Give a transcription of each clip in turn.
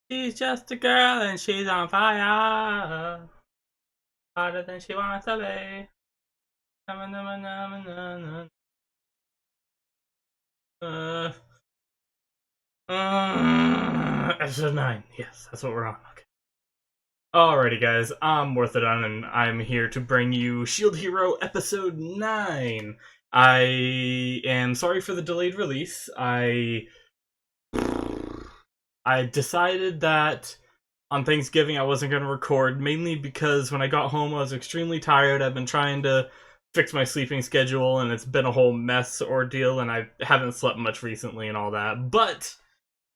She's just a girl and she's on fire. Hotter than she wants to be. Uh, Episode 9. Yes, that's what we're on. Okay. Alrighty, guys. I'm Morthadon, and I'm here to bring you Shield Hero Episode 9. I am sorry for the delayed release. I decided that on Thanksgiving I wasn't going to record, mainly because when I got home I was extremely tired. I've been trying to fix my sleeping schedule and it's been a whole mess ordeal, and I haven't slept much recently and all that. But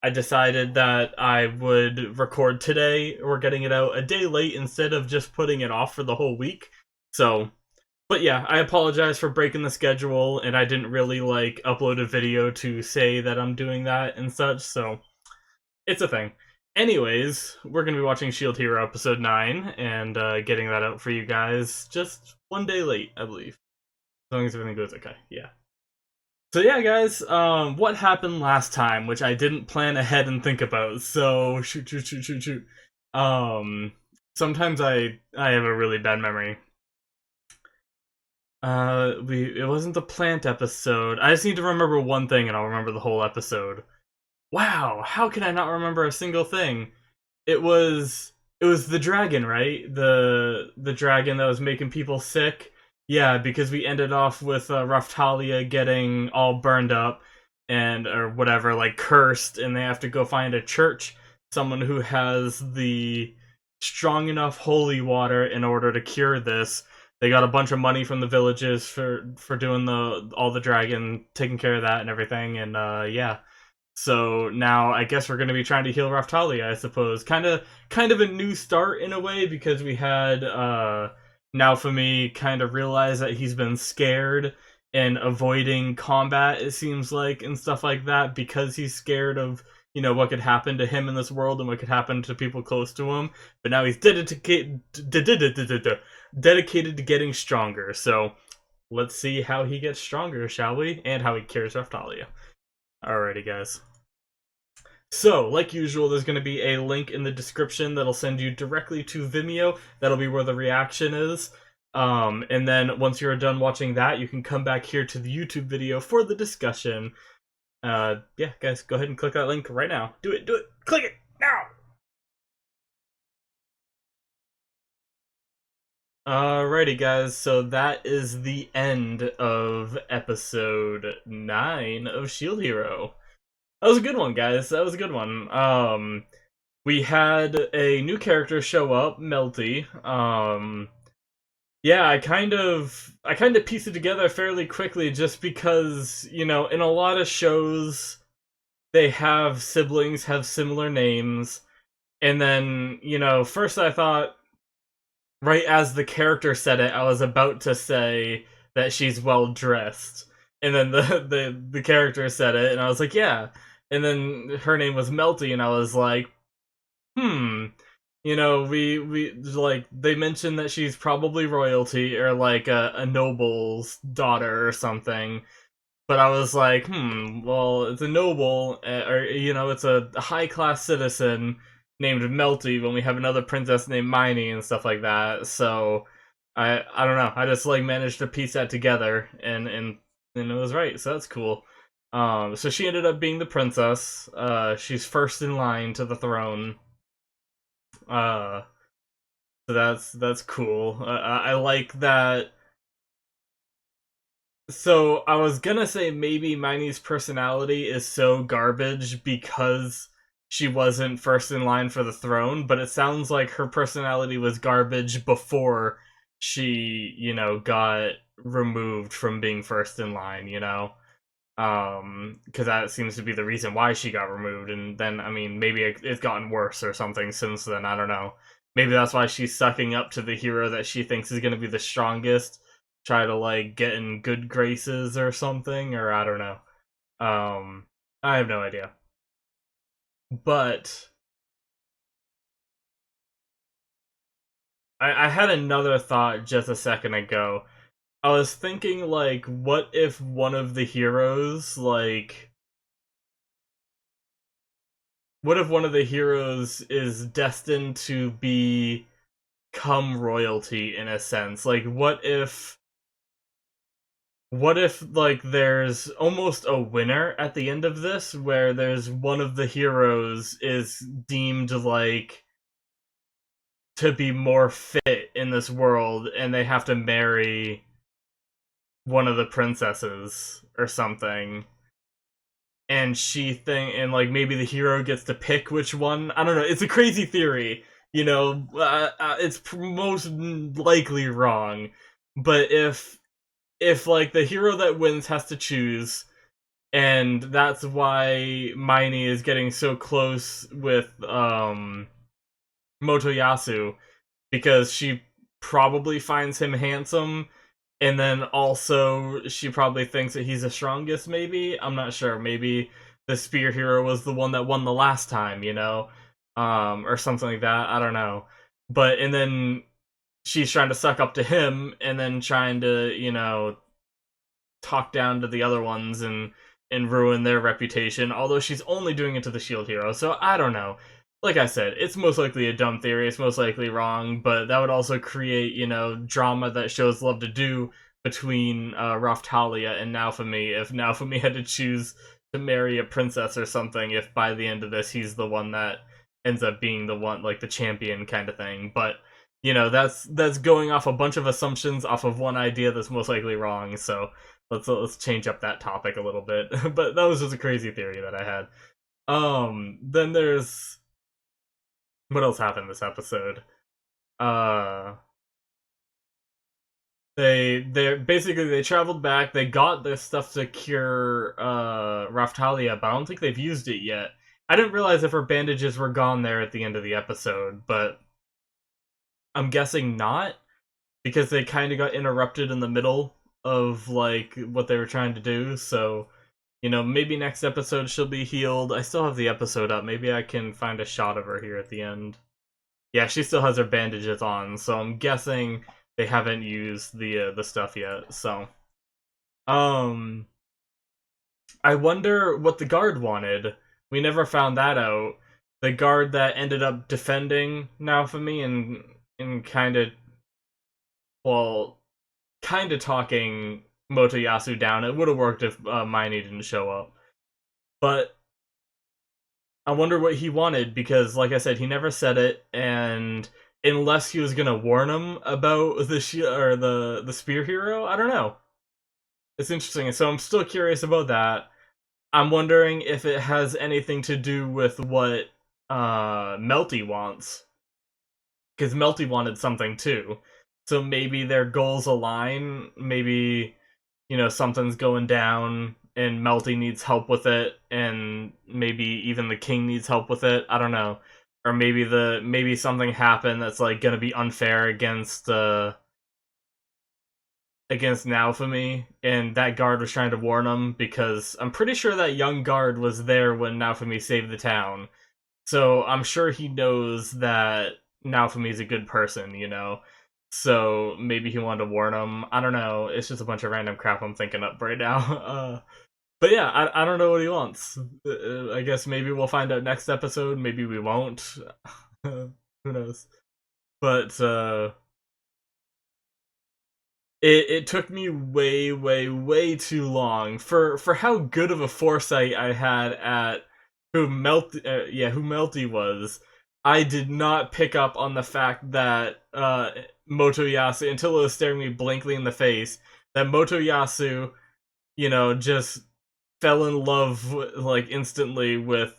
I decided that I would record today. We're getting it out a day late instead of just putting it off for the whole week. So, but yeah, I apologize for breaking the schedule, and I didn't really upload a video to say that I'm doing that and such, so it's a thing. Anyways, we're going to be watching Shield Hero Episode 9 and getting that out for you guys just one day late, I believe. As long as everything goes okay, yeah. So yeah, guys, what happened last time, which I didn't plan ahead and think about, so shoot. Sometimes I have a really bad memory. It wasn't the plant episode. I just need to remember one thing and I'll remember the whole episode. Wow, how can I not remember a single thing? It was the dragon, right? The dragon that was making people sick. Yeah, because we ended off with Raftalia getting all burned up and or whatever, like cursed, and they have to go find a church, someone who has the strong enough holy water in order to cure this. They got a bunch of money from the villages for doing all the dragon, taking care of that and everything, and yeah. So now I guess we're going to be trying to heal Raftalia, I suppose. Kind of a new start in a way, because we had Naofumi kind of realize that he's been scared and avoiding combat, it seems like, and stuff like that, because he's scared of, what could happen to him in this world and what could happen to people close to him. But now he's dedicated to getting stronger. So let's see how he gets stronger, shall we? And how he cures Raftalia. Alrighty, guys. So, like usual, there's going to be a link in the description that'll send you directly to Vimeo. That'll be where the reaction is. And then once you're done watching that, you can come back here to the YouTube video for the discussion. Yeah, guys, go ahead and click that link right now. Do it, click it, now! Alrighty, guys, so that is the end of episode 9 of Shield Hero. That was a good one, guys. That was a good one. We had a new character show up, Melty. Yeah, I kind of pieced it together fairly quickly, just because, in a lot of shows, they have siblings have similar names, and then, first I thought, right as the character said it, I was about to say that she's well dressed, and then the character said it, and I was like, yeah. And then her name was Melty, and I was like, we like, they mentioned that she's probably royalty or like a noble's daughter or something. But I was like, well, it's a noble, or it's a high class citizen named Melty when we have another princess named Miney and stuff like that. So I don't know. I just managed to piece that together, and it was right. So that's cool. So she ended up being the princess. She's first in line to the throne. Uh, so that's cool. I like that. So I was gonna say maybe Miney's personality is so garbage because she wasn't first in line for the throne, but it sounds like her personality was garbage before she, got removed from being first in line, because that seems to be the reason why she got removed. And then, I mean, maybe it's gotten worse or something since then. I don't know. Maybe that's why she's sucking up to the hero that she thinks is going to be the strongest, try to get in good graces or something, or I don't know. I have no idea. But I had another thought just a second ago. I was thinking, what if one of the heroes, what if one of the heroes is destined to become royalty in a sense? Like, what if like there's almost a winner at the end of this where there's one of the heroes is deemed like to be more fit in this world and they have to marry one of the princesses or something, and like maybe the hero gets to pick which one. I don't know, it's a crazy theory, it's most likely wrong, but if like the hero that wins has to choose, and that's why Miney is getting so close with Motoyasu, because she probably finds him handsome, and then also she probably thinks that he's the strongest. Maybe, I'm not sure. Maybe the spear hero was the one that won the last time, or something like that. I don't know. But and then she's trying to suck up to him, and then trying to talk down to the other ones and ruin their reputation. Although she's only doing it to the shield hero, so I don't know. Like I said, it's most likely a dumb theory. It's most likely wrong, but that would also create, drama that shows love to do between Raphtalia and Naofumi. If Naofumi had to choose to marry a princess or something, if by the end of this he's the one that ends up being the one, like the champion kind of thing. But that's going off a bunch of assumptions off of one idea that's most likely wrong. So let's change up that topic a little bit. But that was just a crazy theory that I had. Then there's what else happened this episode? Uh, they basically they traveled back. They got this stuff to cure Raphtalia, but I don't think they've used it yet. I didn't realize if her bandages were gone there at the end of the episode, but I'm guessing not, because they kind of got interrupted in the middle of like what they were trying to do. So, maybe next episode she'll be healed. I still have the episode up. Maybe I can find a shot of her here at the end. Yeah, she still has her bandages on, so I'm guessing they haven't used the stuff yet. So, um, I wonder what the guard wanted. We never found that out. The guard that ended up defending Naofumi and well, kind of talking Motoyasu down. It would have worked if Miney didn't show up, but I wonder what he wanted, because, like I said, he never said it, and unless he was gonna warn him about the spear hero, I don't know. It's interesting, so I'm still curious about that. I'm wondering if it has anything to do with what Melty wants, because Melty wanted something too. So maybe their goals align. Maybe something's going down and Melty needs help with it, and maybe even the king needs help with it. I don't know. Or maybe something happened that's like gonna be unfair against Naofumi, and that guard was trying to warn him, because I'm pretty sure that young guard was there when Naofumi saved the town. So I'm sure he knows that Naofumi's a good person. So maybe he wanted to warn him. I don't know. It's just a bunch of random crap I'm thinking up right now. But yeah, I don't know what he wants. I guess maybe we'll find out next episode. Maybe we won't. Who knows? But it took me way, way, way too long for how good of a foresight I had at who Melty was. I did not pick up on the fact that Motoyasu, until it was staring me blankly in the face, that Motoyasu, just fell in love like instantly with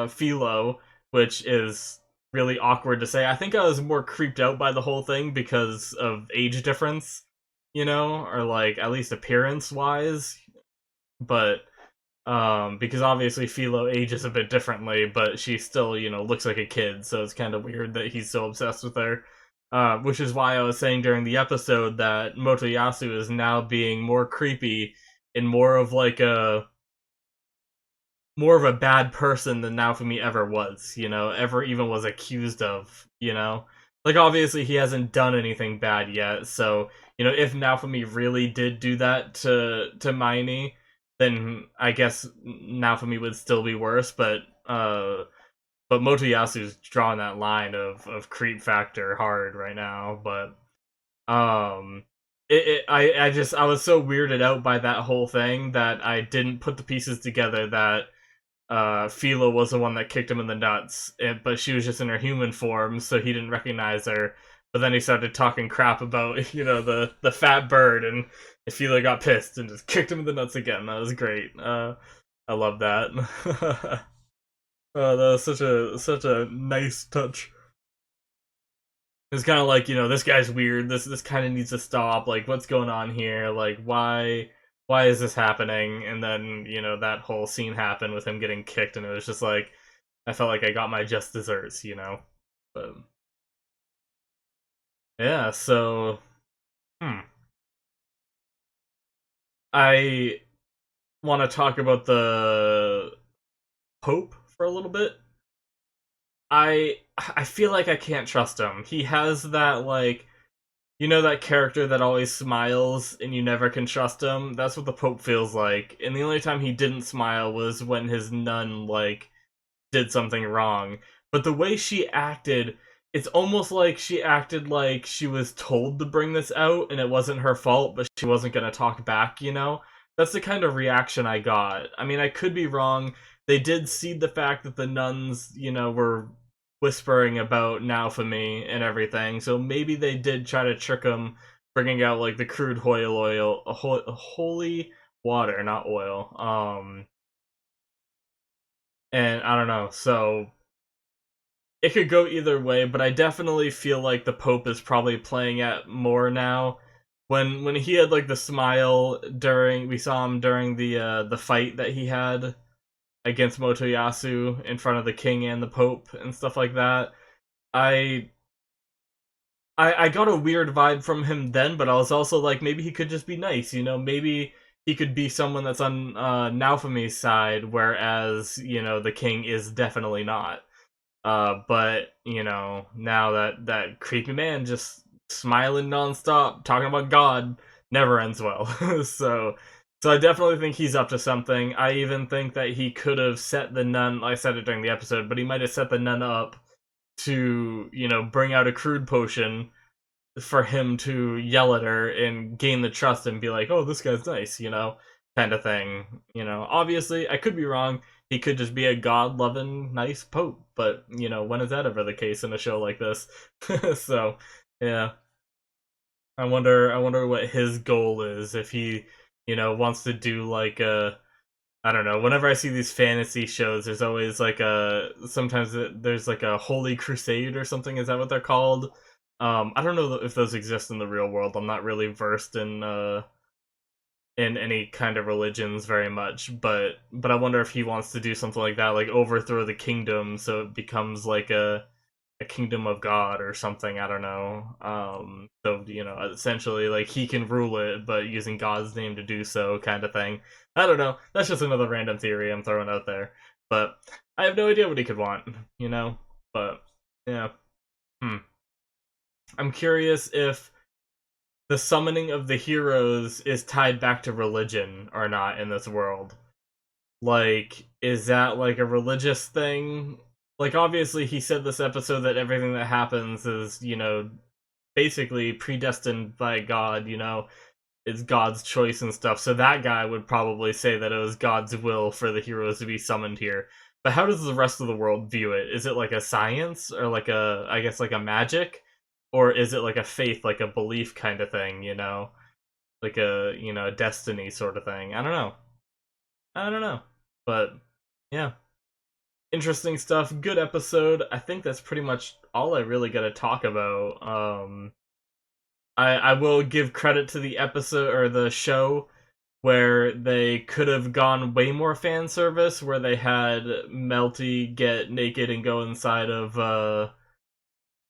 Philo, which is really awkward to say. I think I was more creeped out by the whole thing because of age difference, or like at least appearance wise. But because obviously Philo ages a bit differently, but she still, looks like a kid, so it's kind of weird that he's so obsessed with her. Which is why I was saying during the episode that Motoyasu is now being more creepy and more of a bad person than Naofumi ever was, ever even was accused of. Like, obviously he hasn't done anything bad yet, so, if Naofumi really did do that to Miney, then I guess Naofumi would still be worse, but but Motoyasu's drawing that line of creep factor hard right now. But um, I was so weirded out by that whole thing that I didn't put the pieces together that Philo was the one that kicked him in the nuts, but she was just in her human form, so he didn't recognize her. But then he started talking crap about, the fat bird, and Philo got pissed and just kicked him in the nuts again. That was great. I love that. That was such a nice touch. It's kind of like, this guy's weird. This kind of needs to stop. Like, what's going on here? Like, why is this happening? And then, that whole scene happened with him getting kicked, and it was just like, I felt like I got my just desserts. But yeah, so hmm. I want to talk about the Pope for a little bit. I feel like I can't trust him. He has that, like, that character that always smiles and you never can trust him? That's what the Pope feels like. And the only time he didn't smile was when his nun, like, did something wrong. But the way she acted, it's almost like she acted like she was told to bring this out and it wasn't her fault, but she wasn't going to talk back? That's the kind of reaction I got. I mean, I could be wrong. They did seed the fact that the nuns, were whispering about Naofumi and everything, so maybe they did try to trick him, bringing out, like, the crude oil, holy water, not oil. And I don't know, so it could go either way, but I definitely feel like the Pope is probably playing it more now. When he had, like, the smile during, we saw him during the fight that he had against Motoyasu in front of the king and the Pope and stuff like that. I I got a weird vibe from him then, but I was also like, maybe he could just be nice. Maybe he could be someone that's on Naofumi's side, whereas the king is definitely not. But now that creepy man just smiling nonstop, talking about God, never ends well. So I definitely think he's up to something. I even think that he could have set the nun. I said it during the episode, but he might have set the nun up to bring out a crude potion for him to yell at her and gain the trust and be like, oh, this guy's nice, kind of thing. Obviously, I could be wrong. He could just be a god-loving, nice pope, but when is that ever the case in a show like this? So, yeah, I wonder what his goal is, if he wants to do like a, I don't know. Whenever I see these fantasy shows, there's always like sometimes there's like a holy crusade or something. Is that what they're called? I don't know if those exist in the real world. I'm not really versed in any kind of religions very much, but I wonder if he wants to do something like that, like overthrow the kingdom so it becomes like a kingdom of God or something. I don't know. So essentially, like, he can rule it, but using God's name to do so, kind of thing. I don't know. That's just another random theory I'm throwing out there, but I have no idea what he could want. But yeah, hmm. I'm curious if the summoning of the heroes is tied back to religion or not in this world. Like, is that like a religious thing? Like, obviously, he said this episode that everything that happens is, basically predestined by God. It's God's choice and stuff. So that guy would probably say that it was God's will for the heroes to be summoned here. But how does the rest of the world view it? Is it like a science, or like I guess, like a magic? Or is it like a faith, like a belief kind of thing? Like a destiny sort of thing? I don't know. But yeah, interesting stuff. Good episode. I think that's pretty much all I really got to talk about. I will give credit to the episode or the show where they could have gone way more fan service, where they had Melty get naked and go inside of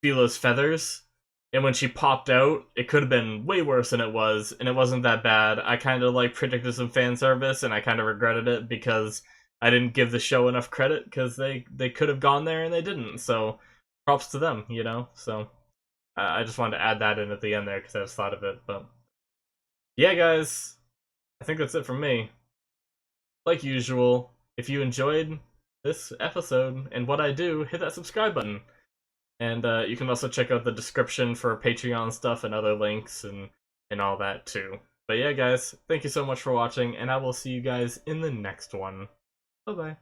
Philo's feathers. And when she popped out, it could have been way worse than it was, and it wasn't that bad. I kind of like predicted some fan service, and I kind of regretted it because I didn't give the show enough credit, because they could have gone there and they didn't. So props to them. So I just wanted to add that in at the end there because I just thought of it. But yeah, guys, I think that's it from me. Like usual, if you enjoyed, this episode and what I do, hit that subscribe button. And you can also check out the description for Patreon stuff and other links and all that too. But yeah, guys, thank you so much for watching, and I will see you guys in the next one. Bye-bye.